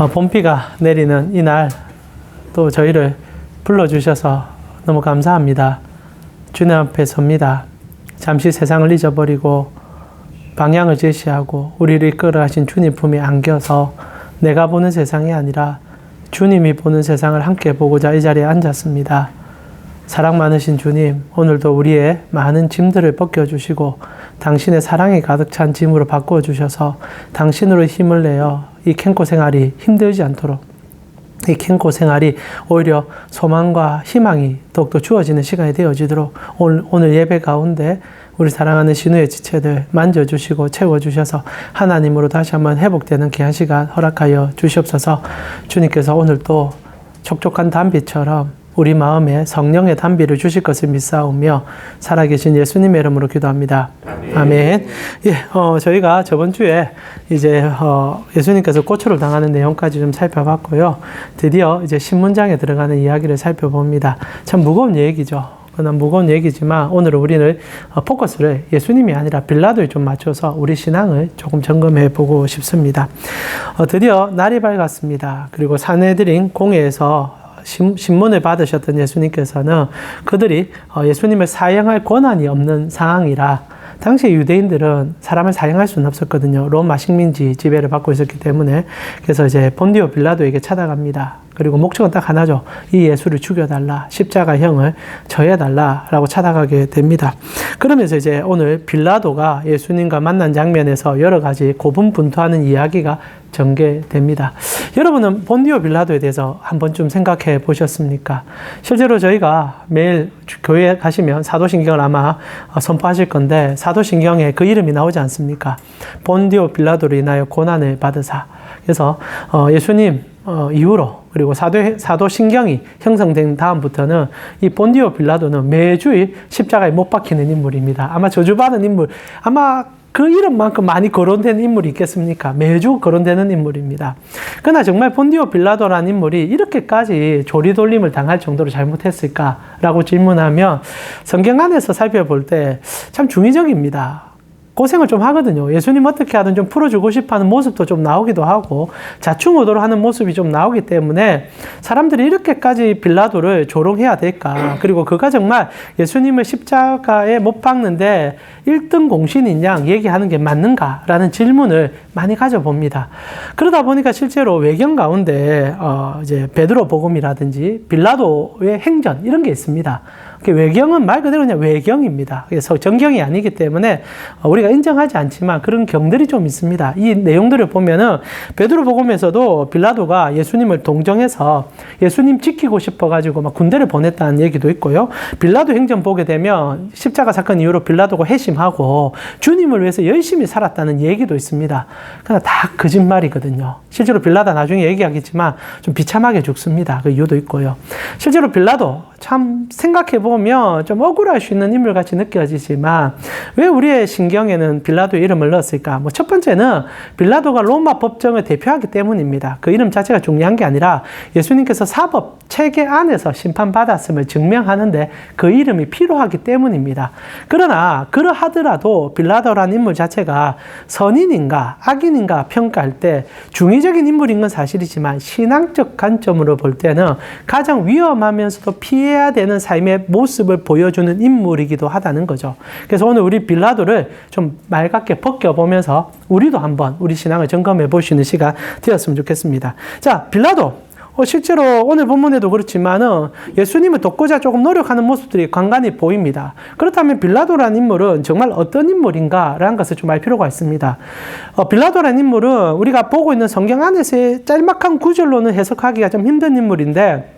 봄비가 내리는 이날 또 저희를 불러주셔서 너무 감사합니다. 주님 앞에 섭니다. 잠시 세상을 잊어버리고 방향을 제시하고 우리를 이끌어 가신 주님 품에 안겨서 내가 보는 세상이 아니라 주님이 보는 세상을 함께 보고자 이 자리에 앉았습니다. 사랑 많으신 주님, 오늘도 우리의 많은 짐들을 벗겨주시고 당신의 사랑이 가득 찬 짐으로 바꿔주셔서 당신으로 힘을 내어 이 캠코 생활이 힘들지 않도록, 이 캠코 생활이 오히려 소망과 희망이 더욱더 주어지는 시간이 되어지도록 오늘 예배 가운데 우리 사랑하는 신우의 지체들 만져주시고 채워주셔서 하나님으로 다시 한번 회복되는 귀한 시간 허락하여 주시옵소서. 주님께서 오늘 또 촉촉한 단비처럼 우리 마음에 성령의 단비를 주실 것을 믿사오며 살아계신 예수님의 이름으로 기도합니다. 아멘. 예, 저희가 저번 주에 이제 예수님께서 고초를 당하는 내용까지 좀 살펴봤고요. 드디어 이제 신문장에 들어가는 이야기를 살펴봅니다. 참 무거운 얘기죠. 그러나 무거운 얘기지만 오늘은 우리는 포커스를 예수님이 아니라 빌라도에 좀 맞춰서 우리 신앙을 조금 점검해 보고 싶습니다. 드디어 날이 밝았습니다. 그리고 산헤드린 공회에서 신문을 받으셨던 예수님께서는 그들이 예수님을 사형할 권한이 없는 상황이라 당시 유대인들은 사람을 사형할 수는 없었거든요. 로마 식민지 지배를 받고 있었기 때문에. 그래서 이제 본디오 빌라도에게 찾아갑니다. 그리고 목적은 딱 하나죠. 이 예수를 죽여달라. 십자가형을 저해달라라고 찾아가게 됩니다. 그러면서 이제 오늘 빌라도가 예수님과 만난 장면에서 여러 가지 고분분투하는 이야기가 전개됩니다. 여러분은 본디오 빌라도에 대해서 한 번쯤 생각해 보셨습니까? 실제로 저희가 매일 교회에 가시면 사도신경을 아마 선포하실 건데 사도신경에 그 이름이 나오지 않습니까? 본디오 빌라도로 인하여 고난을 받으사. 그래서 예수님 이후로 그리고 사도신경이 형성된 다음부터는 이 본디오 빌라도는 매주일 십자가에 못 박히는 인물입니다. 아마 저주받은 인물, 아마 그 이름만큼 많이 거론된 인물이 있겠습니까? 매주 거론되는 인물입니다. 그러나 정말 본디오 빌라도라는 인물이 이렇게까지 조리돌림을 당할 정도로 잘못했을까라고 질문하면 성경 안에서 살펴볼 때 참 중의적입니다. 고생을 좀 하거든요. 예수님 어떻게 하든 좀 풀어주고 싶어 하는 모습도 좀 나오기도 하고 자충우도로 하는 모습이 좀 나오기 때문에 사람들이 이렇게까지 빌라도를 조롱해야 될까? 그리고 그가 정말 예수님을 십자가에 못 박는데 1등 공신인 양 얘기하는 게 맞는가라는 질문을 많이 가져봅니다. 그러다 보니까 실제로 외경 가운데 이제 베드로 복음이라든지 빌라도의 행전 이런 게 있습니다. 외경은 말 그대로 그냥 외경입니다. 그래서 정경이 아니기 때문에 우리가 인정하지 않지만 그런 경들이 좀 있습니다. 이 내용들을 보면은 베드로 복음에서도 빌라도가 예수님을 동정해서 예수님 지키고 싶어가지고 막 군대를 보냈다는 얘기도 있고요. 빌라도 행전 보게 되면 십자가 사건 이후로 빌라도가 회심하고 주님을 위해서 열심히 살았다는 얘기도 있습니다. 그러나 다 거짓말이거든요. 실제로 빌라도 나중에 얘기하겠지만 좀 비참하게 죽습니다. 그 이유도 있고요. 실제로 빌라도 참 생각해보면 좀 억울할 수 있는 인물같이 느껴지지만 왜 우리의 신경에는 빌라도의 이름을 넣었을까? 첫 번째는 빌라도가 로마 법정을 대표하기 때문입니다. 그 이름 자체가 중요한 게 아니라 예수님께서 사법 체계 안에서 심판받았음을 증명하는데 그 이름이 필요하기 때문입니다. 그러나 그러하더라도 빌라도라는 인물 자체가 선인인가 악인인가 평가할 때 중의적인 인물인 건 사실이지만 신앙적 관점으로 볼 때는 가장 위험하면서도 피해야 되는 삶의 모습을 보여주는 인물이기도 하다는 거죠. 그래서 오늘 우리 빌라도를 좀 맑게 벗겨보면서 우리도 한번 우리 신앙을 점검해 볼 수 있는 시간 되었으면 좋겠습니다. 자, 빌라도. 실제로 오늘 본문에도 그렇지만은 예수님을 돕고자 조금 노력하는 모습들이 간간히 보입니다. 그렇다면 빌라도라는 인물은 정말 어떤 인물인가라는 것을 좀 알 필요가 있습니다. 빌라도라는 인물은 우리가 보고 있는 성경 안에서의 짤막한 구절로는 해석하기가 좀 힘든 인물인데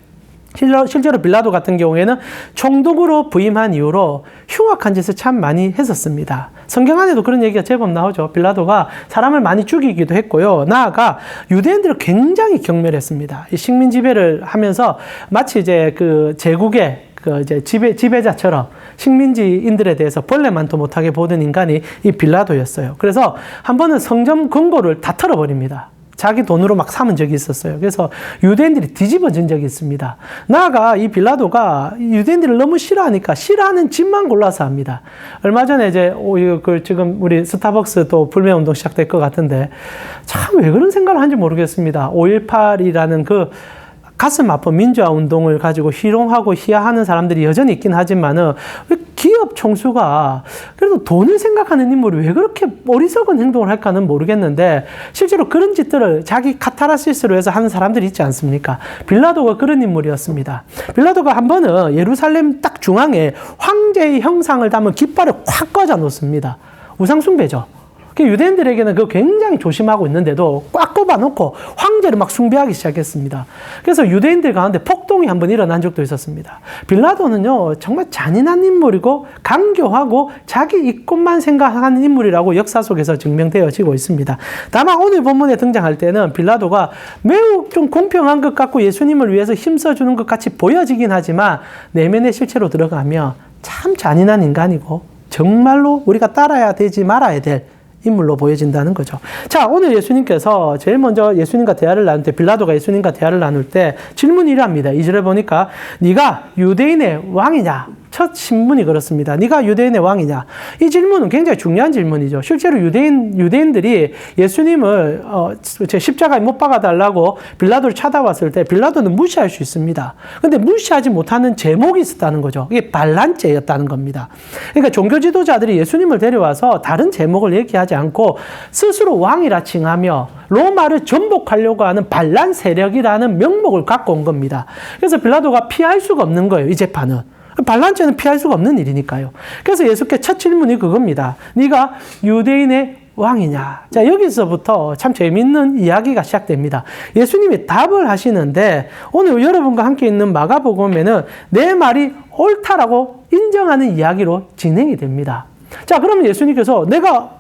실제로 빌라도 같은 경우에는 총독으로 부임한 이후로 흉악한 짓을 참 많이 했었습니다. 성경 안에도 그런 얘기가 제법 나오죠. 빌라도가 사람을 많이 죽이기도 했고요. 나아가 유대인들을 굉장히 경멸했습니다. 이 식민 지배를 하면서 마치 이제 그 제국의 이제 지배자처럼 식민지인들에 대해서 벌레만도 못하게 보던 인간이 이 빌라도였어요. 그래서 한 번은 성전 금고를 다 털어버립니다. 자기 돈으로 막 삼은 적이 있었어요. 그래서 유대인들이 뒤집어진 적이 있습니다. 나아가 이 빌라도가 유대인들을 너무 싫어하니까 싫어하는 집만 골라서 합니다. 얼마 전에 이제 지금 우리 스타벅스 또 불매운동 시작될 것 같은데 참 왜 그런 생각을 하는지 모르겠습니다. 5.18이라는 그 가슴 아픈 민주화 운동을 가지고 희롱하고 희화하는 사람들이 여전히 있긴 하지만은 왜 기업 총수가 그래도 돈을 생각하는 인물이 왜 그렇게 어리석은 행동을 할까는 모르겠는데 실제로 그런 짓들을 자기 카타르시스로 해서 하는 사람들이 있지 않습니까? 빌라도가 그런 인물이었습니다. 빌라도가 한 번은 예루살렘 딱 중앙에 황제의 형상을 담은 깃발을 확 꽂아 놓습니다. 우상숭배죠. 유대인들에게는 그거 굉장히 조심하고 있는데도 꽉 꼽아놓고 황제를 막 숭배하기 시작했습니다. 그래서 유대인들 가운데 폭동이 한번 일어난 적도 있었습니다. 빌라도는요, 정말 잔인한 인물이고 강교하고 자기 이권만 생각하는 인물이라고 역사 속에서 증명되어지고 있습니다. 다만 오늘 본문에 등장할 때는 빌라도가 매우 좀 공평한 것 같고 예수님을 위해서 힘써주는 것 같이 보여지긴 하지만 내면에 실제로 들어가면 참 잔인한 인간이고 정말로 우리가 따라야 되지 말아야 될 인물로 보여진다는 거죠. 자, 오늘 예수님께서 제일 먼저 예수님과 대화를 나눌 때, 빌라도가 예수님과 대화를 나눌 때 질문이 이랍니다. 2절에 보니까 네가 유대인의 왕이냐? 첫 신문이 그렇습니다. 네가 유대인의 왕이냐? 이 질문은 굉장히 중요한 질문이죠. 실제로 유대인들이 예수님을 십자가에 못 박아달라고 빌라도를 찾아왔을 때 빌라도는 무시할 수 있습니다. 근데 무시하지 못하는 제목이 있었다는 거죠. 이게 반란죄였다는 겁니다. 그러니까 종교 지도자들이 예수님을 데려와서 다른 제목을 얘기하지 않고 스스로 왕이라 칭하며 로마를 전복하려고 하는 반란 세력이라는 명목을 갖고 온 겁니다. 그래서 빌라도가 피할 수가 없는 거예요, 이 재판은. 반란죄는 피할 수가 없는 일이니까요. 그래서 예수께 첫 질문이 그겁니다. 네가 유대인의 왕이냐? 자, 여기서부터 참 재밌는 이야기가 시작됩니다. 예수님이 답을 하시는데 오늘 여러분과 함께 있는 마가복음에는 내 말이 옳다라고 인정하는 이야기로 진행이 됩니다. 자, 그러면 예수님께서 내가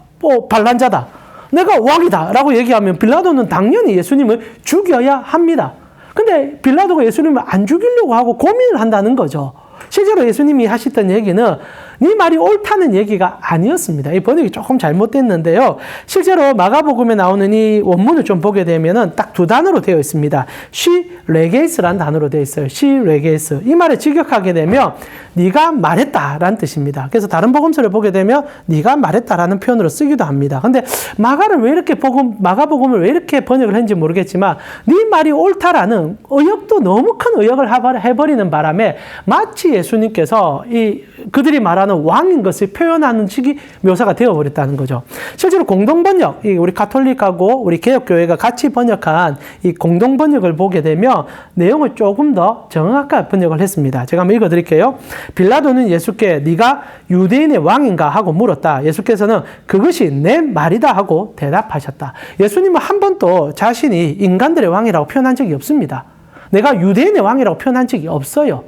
반란자다, 내가 왕이다 라고 얘기하면 빌라도는 당연히 예수님을 죽여야 합니다. 근데 빌라도가 예수님을 안 죽이려고 하고 고민을 한다는 거죠. 실제로 예수님이 하셨던 얘기는 네 말이 옳다는 얘기가 아니었습니다. 이 번역이 조금 잘못됐는데요. 실제로 마가복음에 나오는 이 원문을 좀 보게 되면은 딱 두 단어로 되어 있습니다. 시레게이스라는 단어로 되어 있어요. 시레게이스. 이 말을 직역하게 되면 네가 말했다라는 뜻입니다. 그래서 다른 복음서를 보게 되면 네가 말했다라는 표현으로 쓰기도 합니다. 근데 마가복음을 왜 이렇게 번역을 했는지 모르겠지만 네 말이 옳다라는 의역도 너무 큰 의역을 해버리는 바람에 마치 예수님께서 그들이 말하는 왕인 것을 표현하는 식이 묘사가 되어버렸다는 거죠. 실제로 공동번역, 우리 가톨릭하고 우리 개혁교회가 같이 번역한 이 공동번역을 보게 되면 내용을 조금 더 정확하게 번역을 했습니다. 제가 한번 읽어드릴게요. 빌라도는 예수께 네가 유대인의 왕인가 하고 물었다. 예수께서는 그것이 내 말이다 하고 대답하셨다. 예수님은 한 번도 자신이 인간들의 왕이라고 표현한 적이 없습니다. 내가 유대인의 왕이라고 표현한 적이 없어요.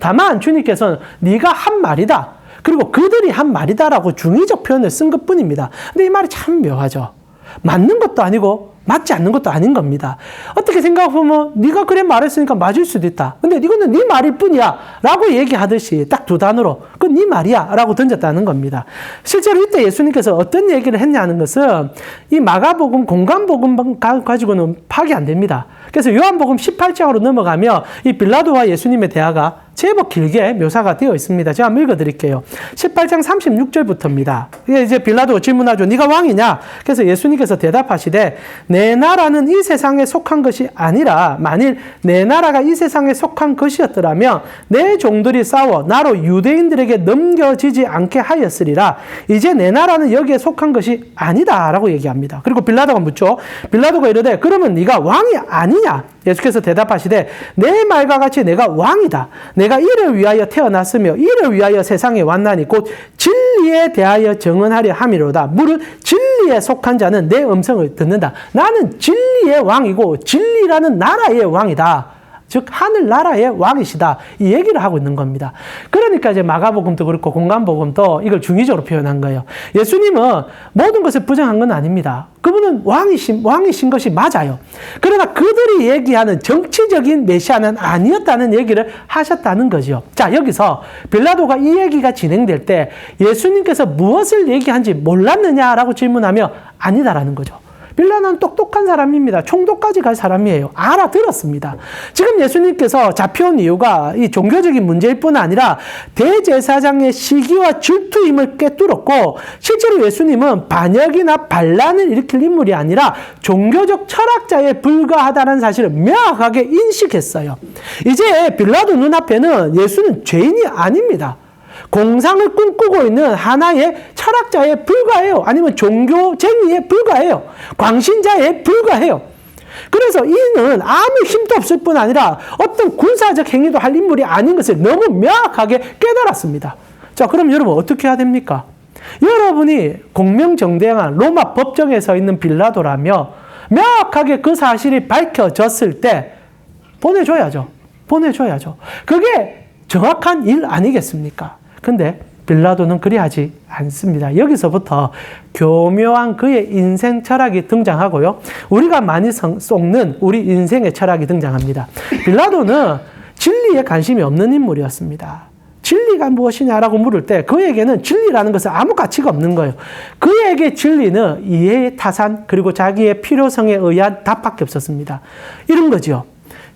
다만 주님께서는 네가 한 말이다. 그리고 그들이 한 말이다라고 중의적 표현을 쓴 것뿐입니다. 근데 이 말이 참 묘하죠. 맞는 것도 아니고 맞지 않는 것도 아닌 겁니다. 어떻게 생각해보면 네가 그래 말했으니까 맞을 수도 있다. 근데 이거는 네 말일 뿐이야 라고 얘기하듯이 딱 두 단어로 그건 네 말이야 라고 던졌다는 겁니다. 실제로 이때 예수님께서 어떤 얘기를 했냐는 것은 이 마가복음, 공간복음 가지고는 파악이 안 됩니다. 그래서 요한복음 18장으로 넘어가면 이 빌라도와 예수님의 대화가 제법 길게 묘사가 되어 있습니다. 제가 한번 읽어드릴게요. 18장 36절부터입니다. 이제 빌라도가 질문하죠. 네가 왕이냐? 그래서 예수님께서 대답하시되 내 나라는 이 세상에 속한 것이 아니라 만일 내 나라가 이 세상에 속한 것이었더라면 내 종들이 싸워 나로 유대인들에게 넘겨지지 않게 하였으리라. 이제 내 나라는 여기에 속한 것이 아니다 라고 얘기합니다. 그리고 빌라도가 묻죠. 빌라도가 이르되 그러면 네가 왕이 아니냐? 예수께서 대답하시되 내 말과 같이 내가 왕이다. 내가 이를 위하여 태어났으며 이를 위하여 세상에 왔나니 곧 진리에 대하여 증언하려 함이로다. 무릇 진리에 속한 자는 내 음성을 듣는다. 나는 진리의 왕이고 진리라는 나라의 왕이다. 즉 하늘나라의 왕이시다. 이 얘기를 하고 있는 겁니다. 그러니까 이제 마가복음도 그렇고 공간복음도 이걸 중의적으로 표현한 거예요. 예수님은 모든 것을 부정한 건 아닙니다. 그분은 왕이신 것이 맞아요. 그러나 그들이 얘기하는 정치적인 메시아는 아니었다는 얘기를 하셨다는 거죠. 자, 여기서 빌라도가 이 얘기가 진행될 때 예수님께서 무엇을 얘기한지 몰랐느냐라고 질문하면 아니다라는 거죠. 빌라도는 똑똑한 사람입니다. 총독까지 갈 사람이에요. 알아들었습니다. 지금 예수님께서 잡혀온 이유가 이 종교적인 문제일 뿐 아니라 대제사장의 시기와 질투임을 꿰뚫었고, 실제로 예수님은 반역이나 반란을 일으킬 인물이 아니라 종교적 철학자에 불과하다는 사실을 명확하게 인식했어요. 이제 빌라도 눈앞에는 예수는 죄인이 아닙니다. 공상을 꿈꾸고 있는 하나의 철학자에 불과해요. 아니면 종교쟁이에 불과해요. 광신자에 불과해요. 그래서 이는 아무 힘도 없을 뿐 아니라 어떤 군사적 행위도 할 인물이 아닌 것을 너무 명확하게 깨달았습니다. 자, 그럼 여러분 어떻게 해야 됩니까? 여러분이 공명정대한 로마 법정에 서 있는 빌라도라며 명확하게 그 사실이 밝혀졌을 때 보내줘야죠. 보내줘야죠. 그게 정확한 일 아니겠습니까? 근데 빌라도는 그리하지 않습니다. 여기서부터 교묘한 그의 인생 철학이 등장하고요. 우리가 많이 쏟는 우리 인생의 철학이 등장합니다. 빌라도는 진리에 관심이 없는 인물이었습니다. 진리가 무엇이냐라고 물을 때 그에게는 진리라는 것은 아무 가치가 없는 거예요. 그에게 진리는 이해의 타산 그리고 자기의 필요성에 의한 답밖에 없었습니다. 이런 거죠.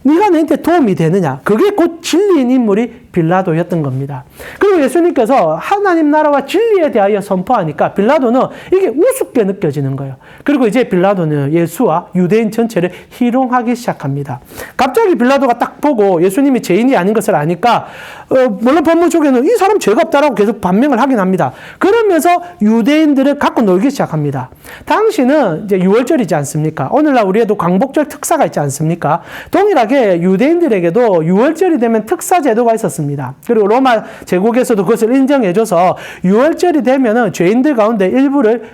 네가 나한테 도움이 되느냐? 그게 곧 진리인 인물이 빌라도였던 겁니다. 그리고 예수님께서 하나님 나라와 진리에 대하여 선포하니까 빌라도는 이게 우습게 느껴지는 거예요. 그리고 이제 빌라도는 예수와 유대인 전체를 희롱하기 시작합니다. 갑자기 빌라도가 딱 보고 예수님이 죄인이 아닌 것을 아니까 물론 본문 쪽에는 이 사람 죄가 없다라고 계속 반명을 하긴 합니다. 그러면서 유대인들을 갖고 놀기 시작합니다. 당시는 이제 유월절이지 않습니까? 오늘날 우리에도 광복절 특사가 있지 않습니까? 동일하게 유대인들에게도 유월절이 되면 특사 제도가 있었습니다. 그리고 로마 제국에서도 그것을 인정해줘서 유월절이 되면은 죄인들 가운데 일부를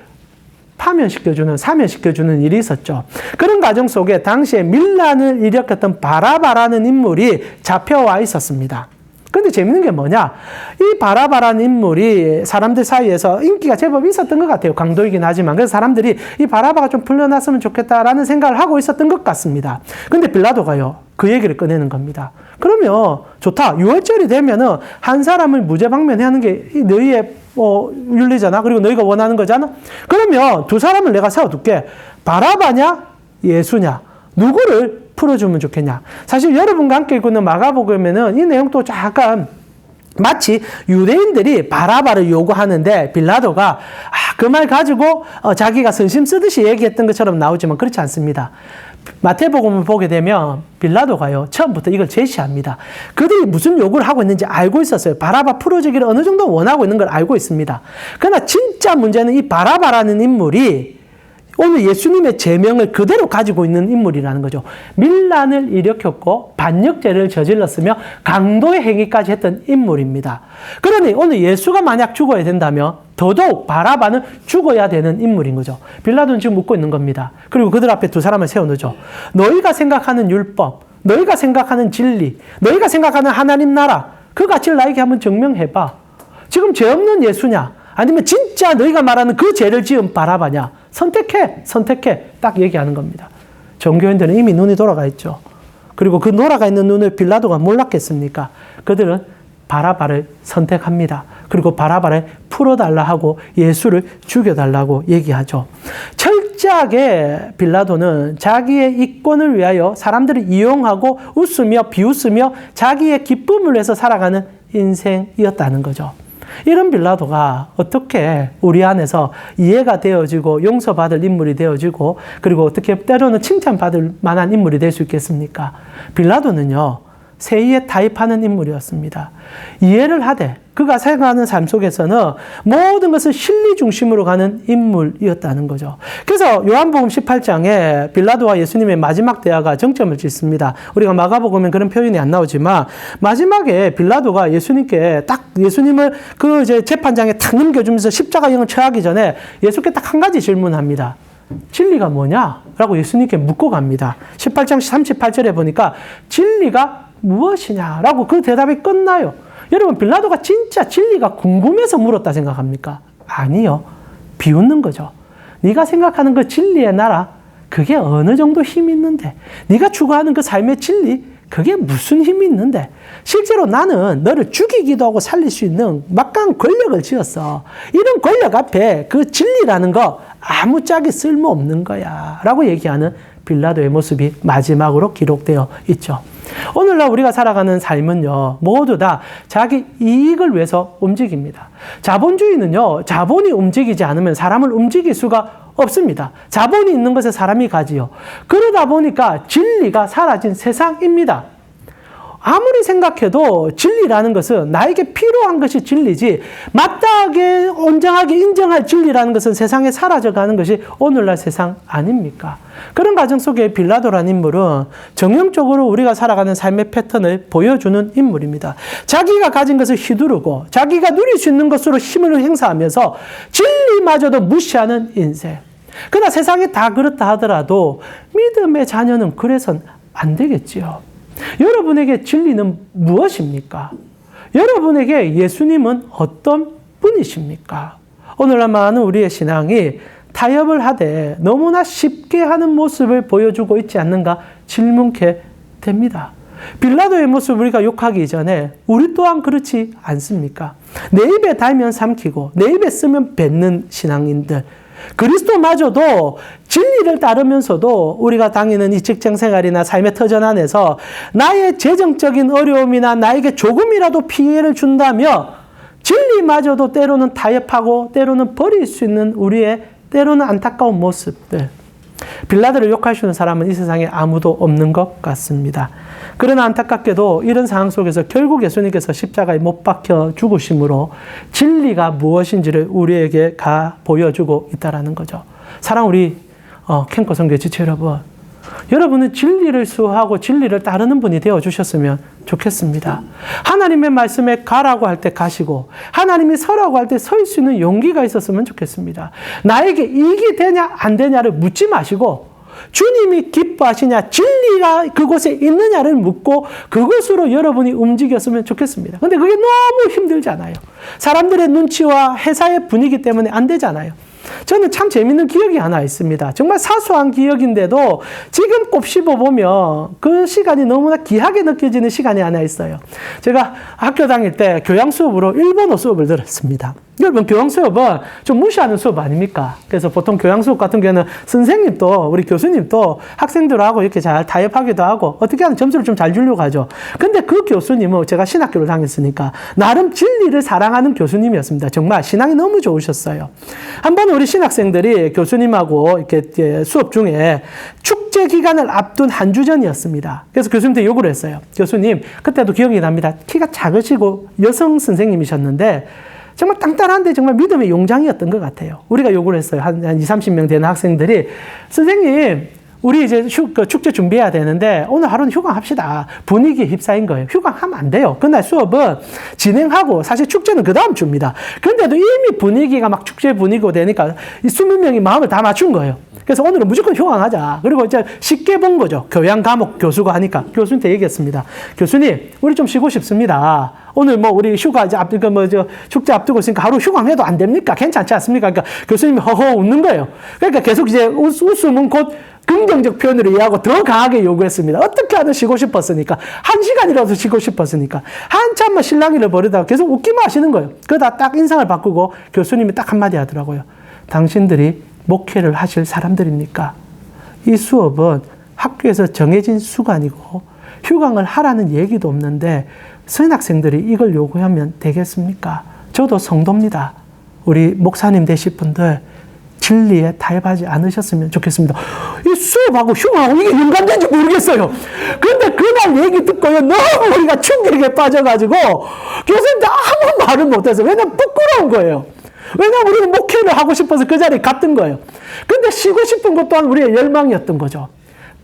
사면시켜주는 일이 있었죠. 그런 과정 속에 당시에 밀란을 일으켰던 바라바라는 인물이 잡혀와 있었습니다. 근데 재밌는 게 뭐냐? 이 바라바라는 인물이 사람들 사이에서 인기가 제법 있었던 것 같아요. 강도이긴 하지만. 그래서 사람들이 이 바라바가 좀 풀려났으면 좋겠다라는 생각을 하고 있었던 것 같습니다. 근데 빌라도가요, 그 얘기를 꺼내는 겁니다. 그러면 좋다. 유월절이 되면은 한 사람을 무죄방면해 하는 게 너희의 윤리잖아. 그리고 너희가 원하는 거잖아. 그러면 두 사람을 내가 세워둘게. 바라바냐? 예수냐? 누구를 풀어주면 좋겠냐? 사실 여러분과 함께 읽고 있는 마가복음에는 이 내용도 약간 마치 유대인들이 바라바를 요구하는데 빌라도가 그 말 가지고 자기가 선심 쓰듯이 얘기했던 것처럼 나오지만 그렇지 않습니다. 마태복음을 보게 되면 빌라도가요, 처음부터 이걸 제시합니다. 그들이 무슨 요구를 하고 있는지 알고 있었어요. 바라바 풀어주기를 어느 정도 원하고 있는 걸 알고 있습니다. 그러나 진짜 문제는 이 바라바라는 인물이 오늘 예수님의 제명을 그대로 가지고 있는 인물이라는 거죠. 밀란을 일으켰고 반역죄를 저질렀으며 강도의 행위까지 했던 인물입니다. 그러니 오늘 예수가 만약 죽어야 된다면 더더욱 바라바는 죽어야 되는 인물인 거죠. 빌라도는 지금 묻고 있는 겁니다. 그리고 그들 앞에 두 사람을 세워놓죠. 너희가 생각하는 율법, 너희가 생각하는 진리, 너희가 생각하는 하나님 나라, 그 가치를 나에게 한번 증명해봐. 지금 죄 없는 예수냐? 아니면 진짜 너희가 말하는 그 죄를 지은 바라바냐? 선택해. 딱 얘기하는 겁니다. 종교인들은 이미 눈이 돌아가 있죠. 그리고 그 돌아가 있는 눈을 빌라도가 몰랐겠습니까? 그들은 바라바를 선택합니다. 그리고 바라바를 풀어달라 하고 예수를 죽여달라고 얘기하죠. 철저하게 빌라도는 자기의 이권을 위하여 사람들을 이용하고 웃으며 비웃으며 자기의 기쁨을 위해서 살아가는 인생이었다는 거죠. 이런 빌라도가 어떻게 우리 안에서 이해가 되어지고 용서받을 인물이 되어지고 그리고 어떻게 때로는 칭찬받을 만한 인물이 될 수 있겠습니까? 빌라도는요, 세의에 타입하는 인물이었습니다. 이해를 하되 그가 생각하는 삶 속에서는 모든 것을 진리 중심으로 가는 인물이었다는 거죠. 그래서 요한복음 18장에 빌라도와 예수님의 마지막 대화가 정점을 찍습니다. 우리가 마가복음엔 그런 표현이 안 나오지만 마지막에 빌라도가 예수님께 딱 예수님을 그 이제 재판장에 탁 넘겨주면서 십자가형을 처하기 전에 예수께 딱 한 가지 질문합니다. 진리가 뭐냐? 라고 예수님께 묻고 갑니다. 18장 38절에 보니까 진리가 무엇이냐? 라고 그 대답이 끝나요. 여러분, 빌라도가 진짜 진리가 궁금해서 물었다 생각합니까? 아니요. 비웃는 거죠. 네가 생각하는 그 진리의 나라, 그게 어느 정도 힘이 있는데 네가 추구하는 그 삶의 진리, 그게 무슨 힘이 있는데? 실제로 나는 너를 죽이기도 하고 살릴 수 있는 막강한 권력을 쥐었어. 이런 권력 앞에 그 진리라는 거 아무짝에 쓸모없는 거야. 라고 얘기하는 빌라도의 모습이 마지막으로 기록되어 있죠. 오늘날 우리가 살아가는 삶은요, 모두 다 자기 이익을 위해서 움직입니다. 자본주의는요, 자본이 움직이지 않으면 사람을 움직일 수가 없습니다. 자본이 있는 것에 사람이 가지요. 그러다 보니까 진리가 사라진 세상입니다. 아무리 생각해도 진리라는 것은 나에게 필요한 것이 진리지, 마땅하게 온전하게 인정할 진리라는 것은 세상에 사라져가는 것이 오늘날 세상 아닙니까? 그런 과정 속에 빌라도라는 인물은 정형적으로 우리가 살아가는 삶의 패턴을 보여주는 인물입니다. 자기가 가진 것을 휘두르고 자기가 누릴 수 있는 것으로 힘을 행사하면서 진리마저도 무시하는 인생. 그러나 세상이 다 그렇다 하더라도 믿음의 자녀는 그래서는 안 되겠지요. 여러분에게 진리는 무엇입니까? 여러분에게 예수님은 어떤 분이십니까? 오늘날 많은 우리의 신앙이 타협을 하되 너무나 쉽게 하는 모습을 보여주고 있지 않는가 질문케 됩니다. 빌라도의 모습을 우리가 욕하기 전에 우리 또한 그렇지 않습니까? 내 입에 달면 삼키고 내 입에 쓰면 뱉는 신앙인들, 그리스도마저도 진리를 따르면서도 우리가 당하는 이 직장생활이나 삶의 터전 안에서 나의 재정적인 어려움이나 나에게 조금이라도 피해를 준다며 진리마저도 때로는 타협하고 때로는 버릴 수 있는 우리의 때로는 안타까운 모습들. 빌라도를 욕할 수 있는 사람은 이 세상에 아무도 없는 것 같습니다. 그러나 안타깝게도 이런 상황 속에서 결국 예수님께서 십자가에 못 박혀 죽으심으로 진리가 무엇인지를 우리에게 보여주고 있다는 거죠. 사랑 우리 캠코 선교회 지체 여러분, 여러분은 진리를 수호하고 진리를 따르는 분이 되어주셨으면 좋겠습니다. 하나님의 말씀에 가라고 할 때 가시고 하나님이 서라고 할 때 설 수 있는 용기가 있었으면 좋겠습니다. 나에게 이익이 되냐 안 되냐를 묻지 마시고 주님이 기뻐하시냐, 진리가 그곳에 있느냐를 묻고 그것으로 여러분이 움직였으면 좋겠습니다. 근데 그게 너무 힘들잖아요. 사람들의 눈치와 회사의 분위기 때문에 안 되잖아요. 저는 참 재밌는 기억이 하나 있습니다. 정말 사소한 기억인데도 지금 곱씹어보면 그 시간이 너무나 귀하게 느껴지는 시간이 하나 있어요. 제가 학교 다닐 때 교양 수업으로 일본어 수업을 들었습니다. 여러분, 교양 수업은 좀 무시하는 수업 아닙니까? 그래서 보통 교양 수업 같은 경우는 선생님도 우리 교수님도 학생들하고 이렇게 잘 타협하기도 하고 어떻게 하면 점수를 좀 잘 주려고 하죠. 근데 그 교수님은 제가 신학교를 다녔으니까 나름 진리를 사랑하는 교수님이었습니다. 정말 신앙이 너무 좋으셨어요. 한번 우리 신학생들이 교수님하고 이렇게 수업 중에 축제 기간을 앞둔 한 주 전이었습니다. 그래서 교수님한테 욕을 했어요. 교수님, 그때도 기억이 납니다. 키가 작으시고 여성 선생님이셨는데 정말 땅땅한데 정말 믿음의 용장이었던 것 같아요. 우리가 요구를 했어요. 한 20, 30명 되는 학생들이, 선생님, 우리 이제 축제 준비해야 되는데 오늘 하루는 휴강합시다. 분위기에 휩싸인 거예요. 휴강하면 안 돼요. 그날 수업은 진행하고 사실 축제는 그 다음 주입니다. 그런데도 이미 분위기가 막 축제 분위기가 되니까 이 20명이 마음을 다 맞춘 거예요. 그래서 오늘은 무조건 휴강하자. 그리고 이제 쉽게 본 거죠. 교양 과목 교수가 하니까. 교수님한테 얘기했습니다. 교수님, 우리 좀 쉬고 싶습니다. 오늘 뭐 우리 휴가 이제 축제 앞두고 있으니까 하루 휴강해도 안 됩니까? 괜찮지 않습니까? 그러니까 교수님이 허허 웃는 거예요. 그러니까 계속 이제 웃음은 곧 긍정적 표현으로 이해하고 더 강하게 요구했습니다. 어떻게 하든 쉬고 싶었으니까. 1시간이라도 쉬고 싶었으니까. 한참만 실랑이를 벌이다가 계속 웃기만 하시는 거예요. 그러다 딱 인상을 바꾸고 교수님이 딱 한마디 하더라고요. 당신들이 목회를 하실 사람들입니까? 이 수업은 학교에서 정해진 수간이고 휴강을 하라는 얘기도 없는데 선학생들이 이걸 요구하면 되겠습니까? 저도 성도입니다. 우리 목사님 되실 분들 진리에 타협하지 않으셨으면 좋겠습니다. 이 수업하고 휴강하고 이게 연관된지 모르겠어요. 그런데 그날 얘기 듣고요, 너무 우리가 충격에 빠져가지고 교수님도 아무 말을 못해서, 왜냐면 부끄러운 거예요. 왜냐면 우리는 목회를 하고 싶어서 그 자리에 갔던 거예요. 근데 쉬고 싶은 것 또한 우리의 열망이었던 거죠.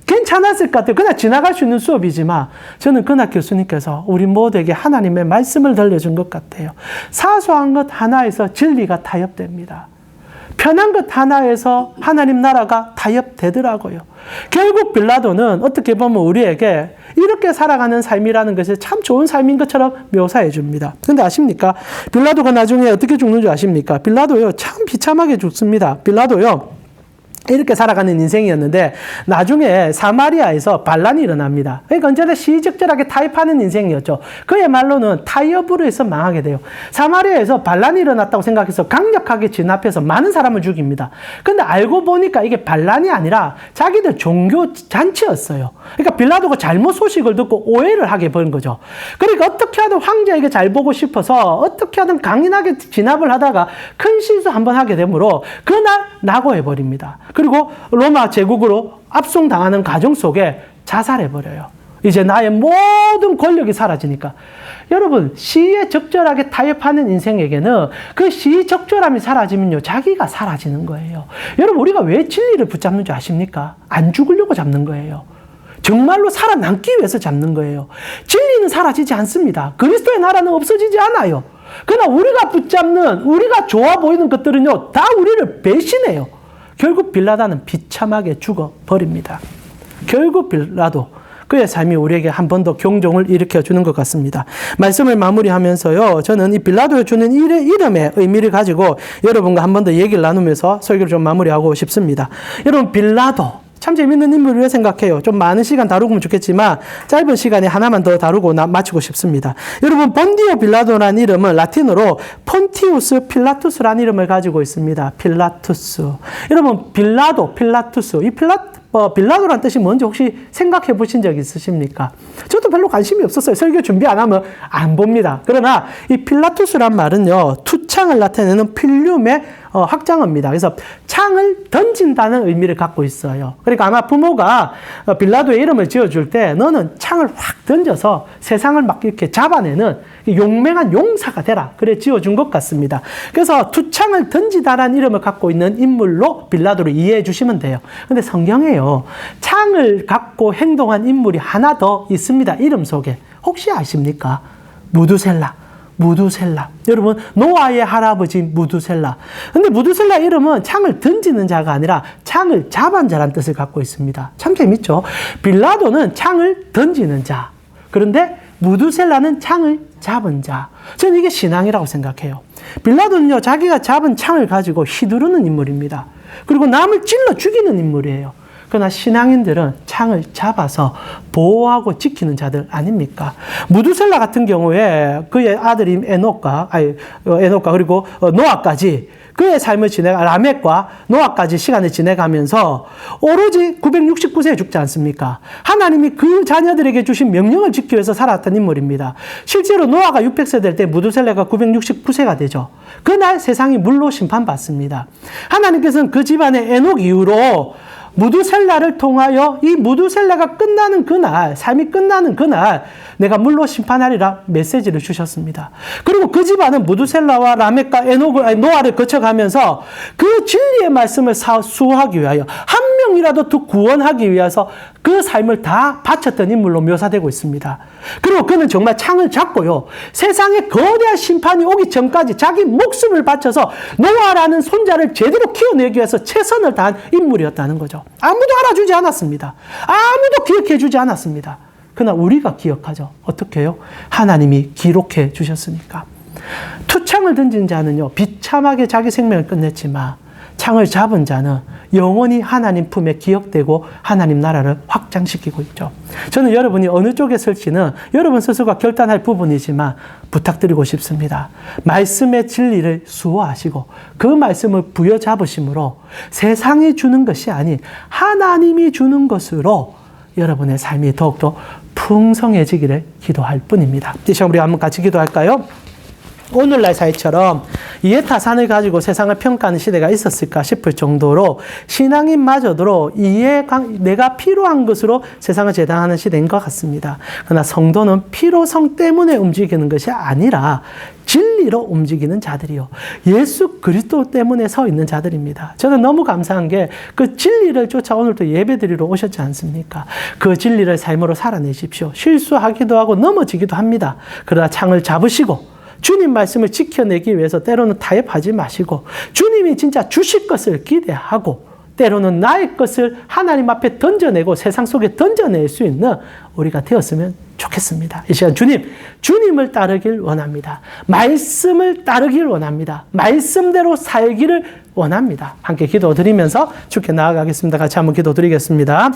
괜찮았을 것 같아요. 그냥 지나갈 수 있는 수업이지만 저는 그날 교수님께서 우리 모두에게 하나님의 말씀을 들려준 것 같아요. 사소한 것 하나에서 진리가 타협됩니다. 편한 것 하나에서 하나님 나라가 타협되더라고요. 결국 빌라도는 어떻게 보면 우리에게 이렇게 살아가는 삶이라는 것이 참 좋은 삶인 것처럼 묘사해 줍니다. 근데 아십니까? 빌라도가 나중에 어떻게 죽는 줄 아십니까? 빌라도요, 참 비참하게 죽습니다. 빌라도요, 이렇게 살아가는 인생이었는데 나중에 사마리아에서 반란이 일어납니다. 그러니까 언제나 시의적절하게 타협하는 인생이었죠. 그야말로는 타협으로 해서 망하게 돼요. 사마리아에서 반란이 일어났다고 생각해서 강력하게 진압해서 많은 사람을 죽입니다. 근데 알고 보니까 이게 반란이 아니라 자기들 종교 잔치였어요. 그러니까 빌라도가 잘못 소식을 듣고 오해를 하게 본 거죠. 그러니까 어떻게 하든 황제에게 잘 보고 싶어서 어떻게 하든 강인하게 진압을 하다가 큰 실수 한번 하게 되므로 그날 낙오해버립니다. 그리고 로마 제국으로 압송당하는 과정 속에 자살해버려요. 이제 나의 모든 권력이 사라지니까. 여러분, 시에 적절하게 타협하는 인생에게는 그 시의 적절함이 사라지면요, 자기가 사라지는 거예요. 여러분, 우리가 왜 진리를 붙잡는 줄 아십니까? 안 죽으려고 잡는 거예요. 정말로 살아남기 위해서 잡는 거예요. 진리는 사라지지 않습니다. 그리스도의 나라는 없어지지 않아요. 그러나 우리가 붙잡는, 우리가 좋아 보이는 것들은요, 다 우리를 배신해요. 결국 빌라도는 비참하게 죽어버립니다. 결국 빌라도, 그의 삶이 우리에게 한 번 더 경종을 일으켜주는 것 같습니다. 말씀을 마무리하면서요, 저는 이 빌라도에 주는 이름의 의미를 가지고 여러분과 한 번 더 얘기를 나누면서 설교를 좀 마무리하고 싶습니다. 여러분, 빌라도 참 재밌는 인물을 생각해요. 좀 많은 시간 다루면 좋겠지만 짧은 시간에 하나만 더 다루고 마치고 싶습니다. 여러분, 본디오 빌라도라는 이름은 라틴어로 폰티우스 필라투스라는 이름을 가지고 있습니다. 필라투스. 여러분, 빌라도, 필라투스. 이 빌라도라는 뜻이 뭔지 혹시 생각해 보신 적 있으십니까? 저도 별로 관심이 없었어요. 설교 준비 안 하면 안 봅니다. 그러나 이 필라투스란 말은요, 투창을 나타내는 필륨의 확장어입니다. 그래서 창을 던진다는 의미를 갖고 있어요. 그러니까 아마 부모가 빌라도의 이름을 지어줄 때 너는 창을 확 던져서 세상을 막 이렇게 잡아내는 용맹한 용사가 되라. 그래 지어준 것 같습니다. 그래서 투창을 던지다라는 이름을 갖고 있는 인물로 빌라도를 이해해 주시면 돼요. 근데 성경에요, 창을 갖고 행동한 인물이 하나 더 있습니다. 이름 속에. 혹시 아십니까? 무두셀라. 여러분, 노아의 할아버지 무두셀라. 근데 무두셀라 이름은 창을 던지는 자가 아니라 창을 잡은 자라는 뜻을 갖고 있습니다. 참 재밌죠? 빌라도는 창을 던지는 자. 그런데 무두셀라는 창을 잡은 자. 저는 이게 신앙이라고 생각해요. 빌라도는요, 자기가 잡은 창을 가지고 휘두르는 인물입니다. 그리고 남을 찔러 죽이는 인물이에요. 그러나 신앙인들은 창을 잡아서 보호하고 지키는 자들 아닙니까? 무두셀라 같은 경우에 그의 아들인 에녹과 그리고 노아까지 그의 삶을 라멕과 노아까지 시간을 지내가면서 오로지 969세에 죽지 않습니까? 하나님이 그 자녀들에게 주신 명령을 지키기 위해서 살아왔던 인물입니다. 실제로 노아가 600세 될 때 무두셀라가 969세가 되죠. 그날 세상이 물로 심판받습니다. 하나님께서는 그 집안의 에녹 이후로 무두셀라를 통하여 이 무두셀라가 끝나는 그날, 삶이 끝나는 그날 내가 물로 심판하리라 메시지를 주셨습니다. 그리고 그 집안은 무두셀라와 라멕과 노아를 거쳐가면서 그 진리의 말씀을 수호하기 위하여 한 명이라도 더 구원하기 위해서 그 삶을 다 바쳤던 인물로 묘사되고 있습니다. 그리고 그는 정말 창을 잡고요, 세상에 거대한 심판이 오기 전까지 자기 목숨을 바쳐서 노아라는 손자를 제대로 키워내기 위해서 최선을 다한 인물이었다는 거죠. 아무도 알아주지 않았습니다. 아무도 기억해주지 않았습니다. 그러나 우리가 기억하죠. 어떻게 해요? 하나님이 기록해 주셨으니까. 투창을 던진 자는요, 비참하게 자기 생명을 끝냈지만 창을 잡은 자는 영원히 하나님 품에 기억되고 하나님 나라를 확장시키고 있죠. 저는 여러분이 어느 쪽에 설지는 여러분 스스로가 결단할 부분이지만 부탁드리고 싶습니다. 말씀의 진리를 수호하시고 그 말씀을 부여잡으심으로 세상이 주는 것이 아닌 하나님이 주는 것으로 여러분의 삶이 더욱더 풍성해지기를 기도할 뿐입니다. 이 시간 우리 한번 같이 기도할까요? 오늘날 사회처럼 이해타산을 가지고 세상을 평가하는 시대가 있었을까 싶을 정도로 신앙인마저도 내가 필요한 것으로 세상을 재단하는 시대인 것 같습니다. 그러나 성도는 필요성 때문에 움직이는 것이 아니라 진리로 움직이는 자들이요, 예수 그리스도 때문에 서 있는 자들입니다. 저는 너무 감사한 게 그 진리를 쫓아 오늘도 예배드리러 오셨지 않습니까? 그 진리를 삶으로 살아내십시오. 실수하기도 하고 넘어지기도 합니다. 그러나 창을 잡으시고 주님 말씀을 지켜내기 위해서 때로는 타협하지 마시고 주님이 진짜 주실 것을 기대하고 때로는 나의 것을 하나님 앞에 던져내고 세상 속에 던져낼 수 있는 우리가 되었으면 좋겠습니다. 이 시간 주님을 따르길 원합니다. 말씀을 따르길 원합니다. 말씀대로 살기를 원합니다. 함께 기도드리면서 주께 나아가겠습니다. 같이 한번 기도드리겠습니다.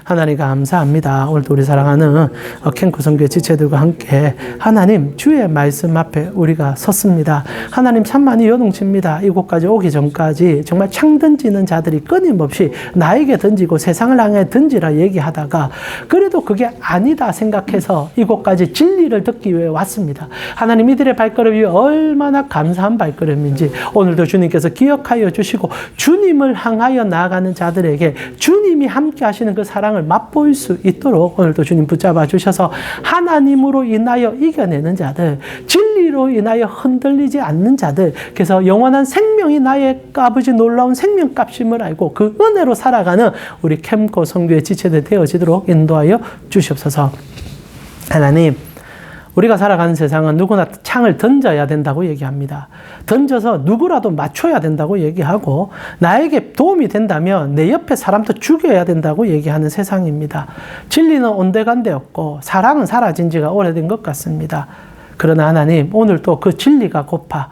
하나님 감사합니다. 오늘도 우리 사랑하는 캔코 선교회 지체들과 함께 하나님 주의 말씀 앞에 우리가 섰습니다. 하나님 참 많이 요동칩니다. 이곳까지 오기 전까지 정말 창 던지는 자들이 끊임없이 나에게 던지고 세상을 향해 던지라 얘기하다가 그래도 그게 아니다 생각해서 이곳까지 진리를 듣기 위해 왔습니다. 하나님 이들의 발걸음이 얼마나 감사한 발걸음인지 오늘도 주님께서 기억하여 주시고 주님을 향하여 나아가는 자들에게 주님이 함께 하시는 그 사랑을 맛보일 수 있도록 오늘도 주님 붙잡아 주셔서 하나님으로 인하여 이겨내는 자들, 진리로 인하여 흔들리지 않는 자들, 그래서 영원한 생명이 나의 아버지 놀라운 생명값임을 알고 그 은혜로 살아가는 우리 캠코 선교의 지체들 되어지도록 인도하여 주시옵소서. 하나님, 우리가 살아가는 세상은 누구나 창을 던져야 된다고 얘기합니다. 던져서 누구라도 맞춰야 된다고 얘기하고 나에게 도움이 된다면 내 옆에 사람도 죽여야 된다고 얘기하는 세상입니다. 진리는 온데간데 없고 사랑은 사라진 지가 오래된 것 같습니다. 그러나 하나님, 오늘 또 그 진리가 고파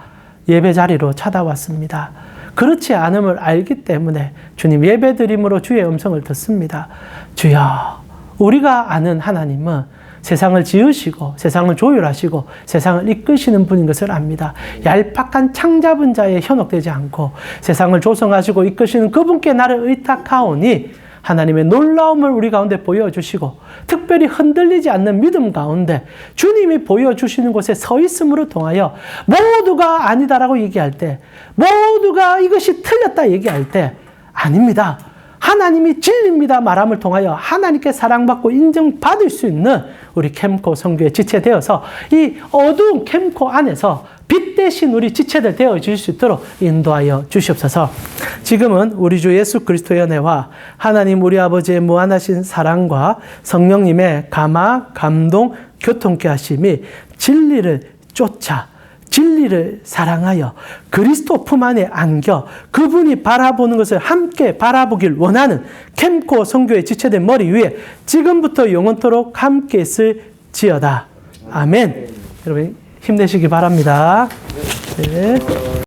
예배 자리로 찾아왔습니다. 그렇지 않음을 알기 때문에 주님 예배드림으로 주의 음성을 듣습니다. 주여, 우리가 아는 하나님은 세상을 지으시고 세상을 조율하시고 세상을 이끄시는 분인 것을 압니다. 얄팍한 창 잡은 자에 현혹되지 않고 세상을 조성하시고 이끄시는 그분께 나를 의탁하오니 하나님의 놀라움을 우리 가운데 보여주시고 특별히 흔들리지 않는 믿음 가운데 주님이 보여주시는 곳에 서 있음으로 통하여 모두가 아니다라고 얘기할 때, 모두가 이것이 틀렸다 얘기할 때 아닙니다, 하나님이 진리입니다 말함을 통하여 하나님께 사랑받고 인정받을 수 있는 우리 캠코 선교의 지체되어서 이 어두운 캠코 안에서 빛 대신 우리 지체들 되어질 수 있도록 인도하여 주시옵소서. 지금은 우리 주 예수 그리스도의 은혜와 하나님 우리 아버지의 무한하신 사랑과 성령님의 감화, 감동, 교통케 하심이 진리를 쫓아 진리를 사랑하여 그리스도 품 안에 안겨 그분이 바라보는 것을 함께 바라보길 원하는 캠코 선교의 지체된 머리 위에 지금부터 영원토록 함께 있을지어다. 아멘. 여러분 힘내시기 바랍니다. 네.